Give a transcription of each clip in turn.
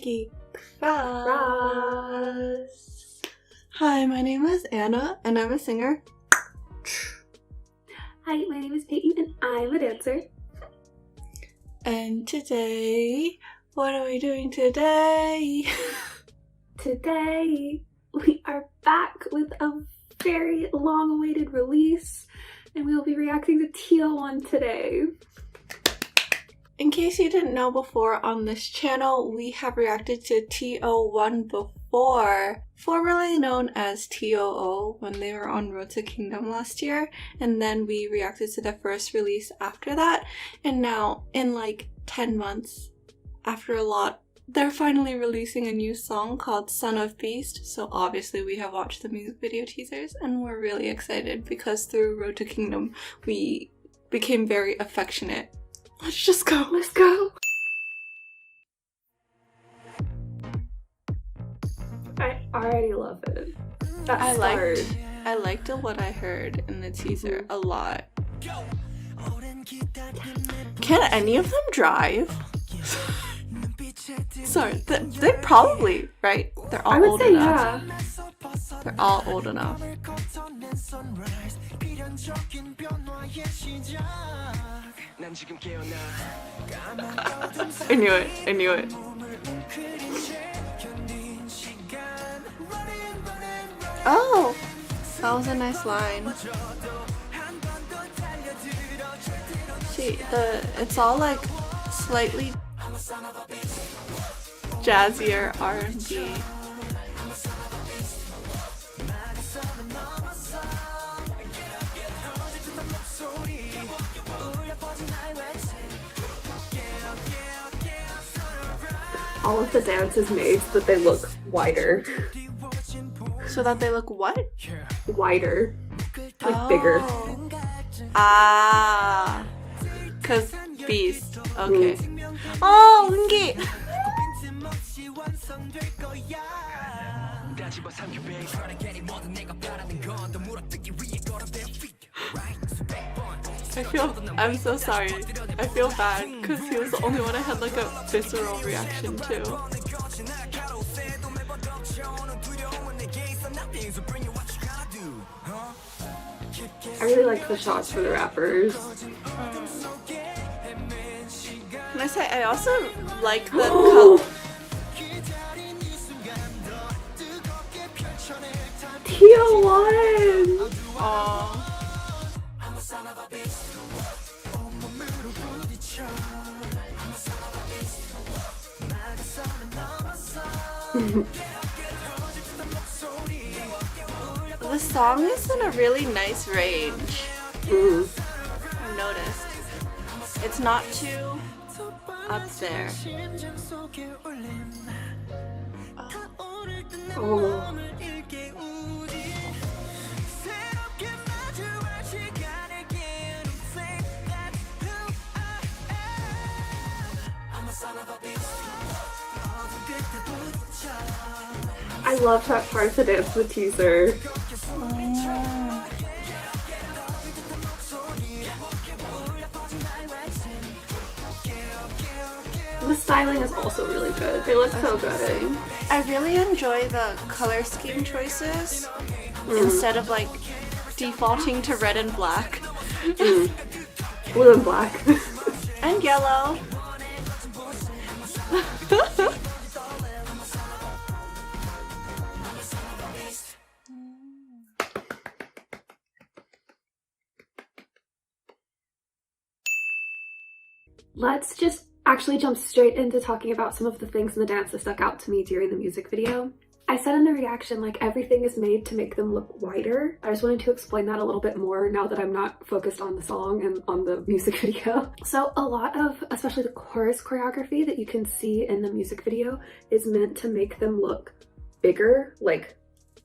Geek Fast. Hi, my name is Anna and I'm a singer. Hi, my name is Peyton and I'm a dancer. And today, what are we doing today? Today, we are back with a very long-awaited release and we will be reacting to TO1 today. In case you didn't know before, on this channel, we have reacted to TO1 before, formerly known as TOO, when they were on Road to Kingdom last year, and then we reacted to the first release after that, and now, in like 10 months, after a lot, they're finally releasing a new song called Son of Beast, so obviously we have watched the music video teasers, and we're really excited because through Road to Kingdom, we became very affectionate. Let's just go. Let's go. I already love it. I liked what I heard in the teaser a lot. Can any of them drive? Sorry, they probably, right? They're all old enough. Yeah. They're all old enough. I knew it. Oh, that was a nice line. See, it's all like slightly jazzier R&B. All of the dance is made so that they look wider. So that they look what? Wider. Like bigger. Ah. Cause beast. Okay. Oh, 은기! I'm so sorry. I feel bad because he was the only one I had like a visceral reaction to. I really like the shots for the rappers. Can I say, I also like the color. TO1! Aww. The song is in a really nice range. I've noticed. It's not too up there. Oh. I love that part of the dance, the teaser. The styling is also really good. They look so good. I really enjoy the color scheme choices instead of like defaulting to red and black. Blue and black. And yellow. Let's just actually jump straight into talking about some of the things in the dance that stuck out to me during the music video. I said in the reaction, like, everything is made to make them look wider. I just wanted to explain that a little bit more now that I'm not focused on the song and on the music video. So a lot of, especially the chorus choreography that you can see in the music video is meant to make them look bigger, like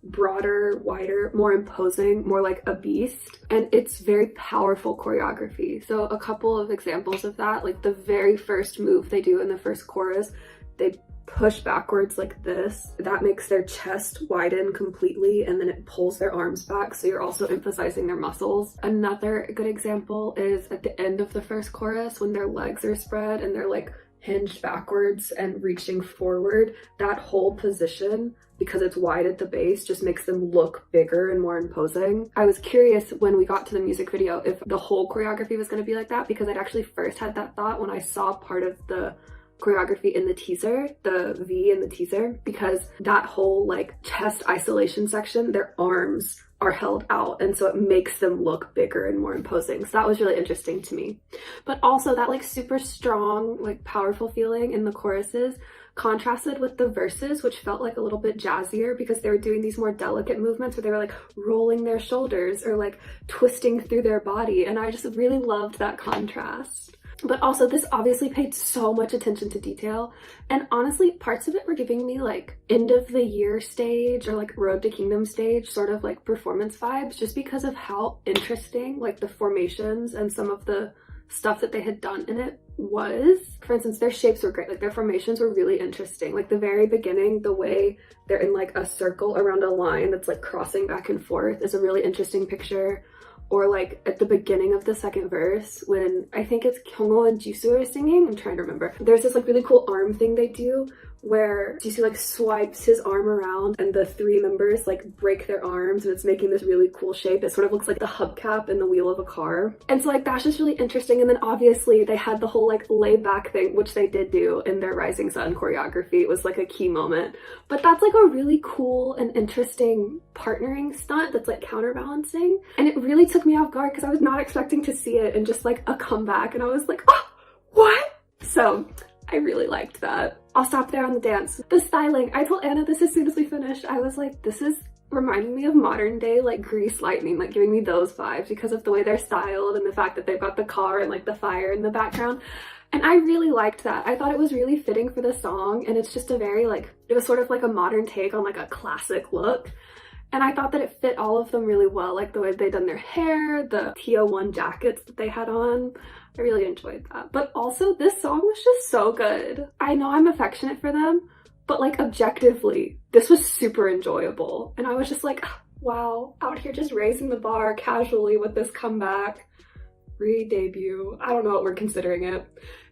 broader, wider, more imposing, more like a beast. And it's very powerful choreography. So a couple of examples of that, like the very first move they do in the first chorus, they push backwards like this. That makes their chest widen completely and then it pulls their arms back, so you're also emphasizing their muscles. Another good example is at the end of the first chorus when their legs are spread and they're like hinged backwards and reaching forward, that whole position, because it's wide at the base, just makes them look bigger and more imposing. I was curious when we got to the music video if the whole choreography was going to be like that, because I'd actually first had that thought when I saw part of the choreography in the teaser, the V in the teaser, because that whole like chest isolation section, their arms are held out, and so it makes them look bigger and more imposing. So that was really interesting to me. But also that like super strong, like powerful feeling in the choruses contrasted with the verses, which felt like a little bit jazzier because they were doing these more delicate movements where they were like rolling their shoulders or like twisting through their body, and I just really loved that contrast. But also this obviously paid so much attention to detail, and honestly parts of it were giving me like end of the year stage or like Road to Kingdom stage sort of like performance vibes, just because of how interesting like the formations and some of the stuff that they had done in it was. For instance, their shapes were great, like their formations were really interesting. Like the very beginning, the way they're in like a circle around a line that's like crossing back and forth is a really interesting picture. Or like at the beginning of the second verse when I think it's Kyungho and Jisoo are singing, I'm trying to remember. There's this like really cool arm thing they do where Jisoo like swipes his arm around and the three members like break their arms, and it's making this really cool shape. It sort of looks like the hubcap in the wheel of a car. And so like that's just really interesting. And then obviously they had the whole like lay back thing, which they did do in their Rising Sun choreography. It was like a key moment. But that's like a really cool and interesting partnering stunt that's like counterbalancing. And it really took me off guard because I was not expecting to see it in just like a comeback, and I was like, oh, what? So I really liked that. I'll stop there on the dance. The styling, I told Anna this as soon as we finished. I was like, this is reminding me of modern day like Grease Lightning, like giving me those vibes because of the way they're styled and the fact that they've got the car and like the fire in the background. And I really liked that. I thought it was really fitting for the song, and it's just a very like, it was sort of like a modern take on like a classic look. And I thought that it fit all of them really well, like the way they'd done their hair, the TO1 jackets that they had on. I really enjoyed that. But also this song was just so good. I know I'm affectionate for them, but like objectively, this was super enjoyable. And I was just like, wow, out here just raising the bar casually with this comeback, re-debut. I don't know what we're considering it.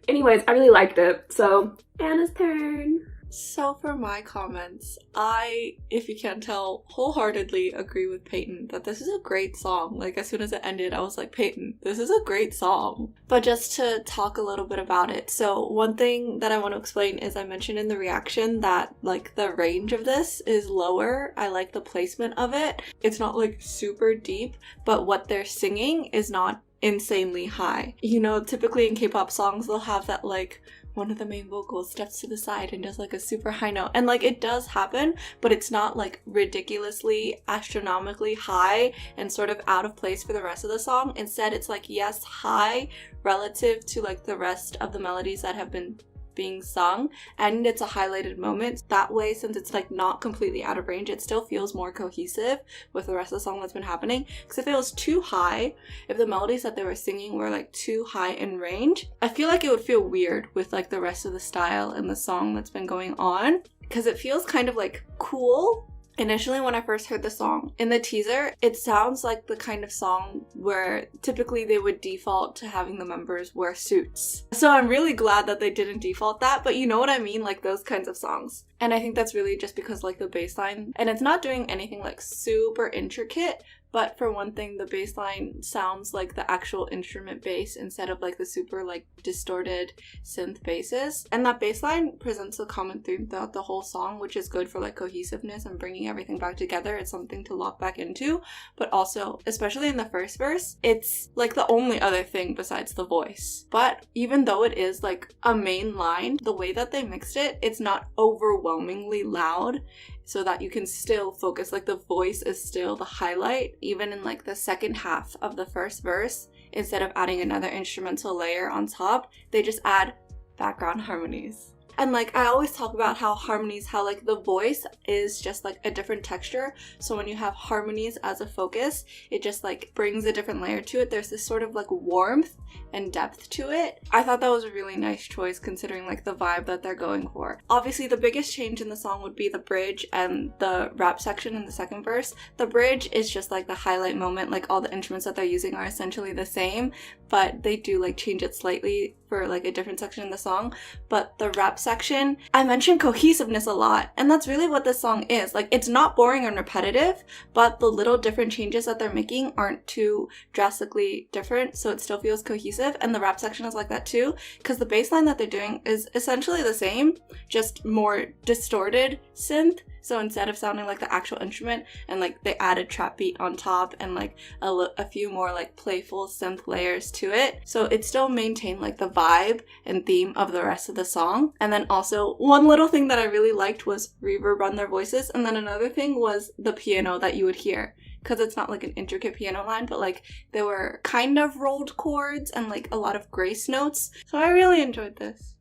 Anyways, I really liked it. So Anna's turn. So for my comments, I, if you can't tell, wholeheartedly agree with Peyton that this is a great song. Like as soon as it ended, I was like, Peyton, this is a great song. But just to talk a little bit about it. So one thing that I want to explain is I mentioned in the reaction that like the range of this is lower. I like the placement of it. It's not like super deep, but what they're singing is not insanely high. You know, typically in K-pop songs, they'll have that like one of the main vocals steps to the side and does like a super high note, and like it does happen, but it's not like ridiculously astronomically high and sort of out of place for the rest of the song. Instead, it's like, yes, high relative to like the rest of the melodies that have been being sung, and it's a highlighted moment. That way, since it's like not completely out of range, it still feels more cohesive with the rest of the song that's been happening. Because if it was too high, if the melodies that they were singing were like too high in range, I feel like it would feel weird with like the rest of the style and the song that's been going on, because it feels kind of like cool. Initially, when I first heard the song, in the teaser, it sounds like the kind of song where typically they would default to having the members wear suits. So I'm really glad that they didn't default that, but you know what I mean? Like those kinds of songs. And I think that's really just because like the bass line, and it's not doing anything like super intricate, but for one thing, the bass line sounds like the actual instrument bass instead of like the super like distorted synth basses. And that bass line presents a common theme throughout the whole song, which is good for like cohesiveness and bringing everything back together. It's something to lock back into, but also, especially in the first verse, it's like the only other thing besides the voice. But even though it is like a main line, the way that they mixed it, it's not overwhelmingly loud, so that you can still focus. Like the voice is still the highlight. Even in like the second half of the first verse, instead of adding another instrumental layer on top, they just add background harmonies. And like I always talk about how harmonies, how like the voice is just like a different texture. So when you have harmonies as a focus, it just like brings a different layer to it. There's this sort of like warmth and depth to it. I thought that was a really nice choice considering like the vibe that they're going for. Obviously the biggest change in the song would be the bridge and the rap section in the second verse. The bridge is just like the highlight moment, like all the instruments that they're using are essentially the same, but they do like change it slightly for like a different section in the song, but the rap section, I mentioned cohesiveness a lot, and that's really what this song is. Like, it's not boring and repetitive, but the little different changes that they're making aren't too drastically different, so it still feels cohesive. And the rap section is like that too, because the bass line that they're doing is essentially the same, just more distorted synth. So instead of sounding like the actual instrument, and like they added trap beat on top and like a few more like playful synth layers to it, so it still maintained like the vibe and theme of the rest of the song. And then also one little thing that I really liked was reverb on their voices, and then another thing was the piano that you would hear, because it's not like an intricate piano line, but like there were kind of rolled chords and like a lot of grace notes. So I really enjoyed this.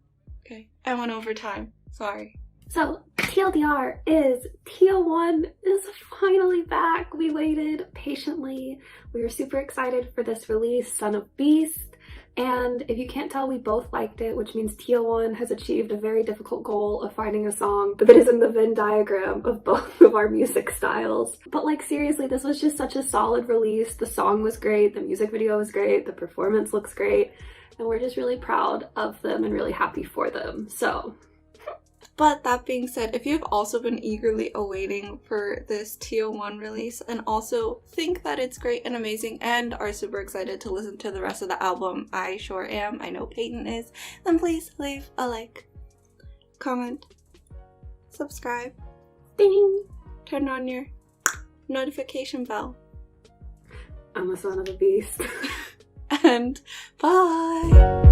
Okay, I went over time, sorry. So TLDR is TO1 is finally back. We waited patiently. We were super excited for this release, Son of Beast. And if you can't tell, we both liked it, which means TO1 has achieved a very difficult goal of finding a song that is in the Venn diagram of both of our music styles. But like, seriously, this was just such a solid release. The song was great, the music video was great, the performance looks great, and we're just really proud of them and really happy for them. So... But that being said, if you've also been eagerly awaiting for this TO1 release and also think that it's great and amazing and are super excited to listen to the rest of the album, I sure am, I know Peyton is, then please leave a like, comment, subscribe, ding, turn on your notification bell. I'm a son of a beast. And bye!